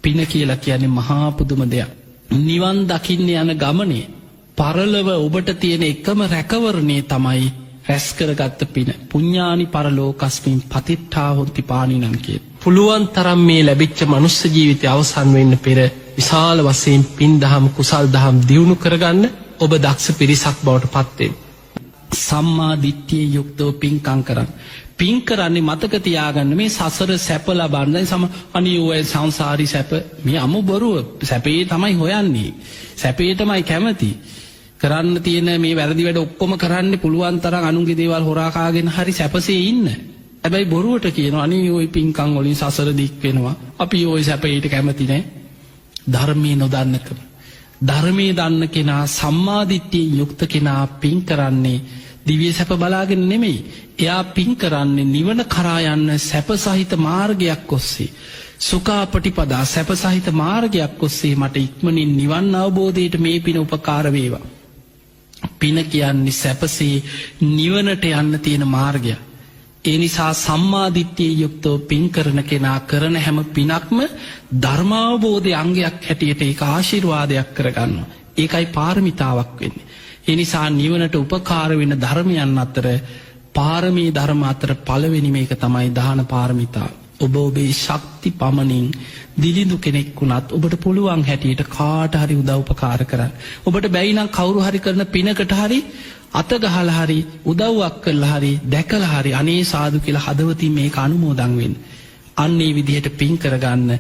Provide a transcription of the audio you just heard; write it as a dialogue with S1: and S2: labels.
S1: පින කියලා කියන්නේ මහා පුදුම දෙයක්. නිවන් දකින්න යන ගමනේ පරලොව ඔබට තියෙන එකම රැකවරණේ තමයි රැස් කරගත්ත පින. පුඤ්ඤානි පරලෝකස්මින් පතිට්ඨා හොන්ති පානිනං කිය. පුළුවන් තරම් මේ ලැබිච්ච මනුස්ස ජීවිතය අවසන් වෙන්න පෙර විශාල වශයෙන් පින් දහම් කුසල් දහම් දියුණු කරගන්න ඔබ දක්ෂ පිරිසක් බවට පත් වෙන්න. සම්මා දිට්ඨිය යුක්තව පින්කම් කරන්න. පින් කරන්නේ මතක තියාගන්න මේ සසර සැප ලබන්න අනේ ඔය සංසාරී සැප මේ අමු බොරුව සැපේ තමයි හොයන්නේ. සැපේ තමයි කැමති. කරන්න තියෙන මේ වැරදි වැඩ ඔක්කොම කරන්න පුළුවන් තරම් අනුන්ගේ දේවල් හොරා කාගෙන හරි සැපසේ ඉන්න. හැබැයි බොරුවට කියනවා අනේ ওই පින්කම් වලින් සසර දික් වෙනවා. අපි ওই සැපේට කැමති නෑ. ධර්මයේ නොදන්නකම. ධර්මයේ දන්න කෙනා සම්මාදිට්ඨියෙන් යුක්ත කෙනා පින් කරන්නේ දිව්‍ය සැප බලාගෙන නෙමෙයි. එයා පින් කරන්නේ නිවන කරා යන්න සැප සහිත මාර්ගයක් ඔස්සේ. සුඛාපටිපදා සැප සහිත මාර්ගයක් ඔස්සේ මට ඉක්මනින් නිවන් අවබෝධයට මේ පින උපකාර වේවා. පින කියන්නේ සැපසේ නිවනට යන්න තියෙන මාර්ගයක්. ඒ නිසා සම්මාදිට්ඨියේ යුක්තව පින් කරන කෙනා කරන හැම පිනක්ම ධර්මාවබෝධයේ අංගයක් හැටියට ඒක ආශිර්වාදයක් කරගන්නවා. ඒකයි පාරමිතාවක් වෙන්නේ. ඒ නිසා නිවනට උපකාර වෙන ධර්මයන් අතර පාරමී ධර්ම අතර පළවෙනි මේක තමයි දාන පාරමිතාව. ඔබ ඔබේ ශක්ති පමණින් දිලිඳු කෙනෙක් වුණත් ඔබට පුළුවන් හැටියට කාට හරි උදව් උපකාර කරන්න. ඔබට බැයි නම් කවුරු හරි කරන පිනකට හරි අත ගහලා හරි උදව්වක් කළා හරි දැකලා හරි අනේ සාදු කියලා හදවතින් මේක අනුමෝදන් වෙන්න. අන්න ඒ විදිහට පින් කරගන්න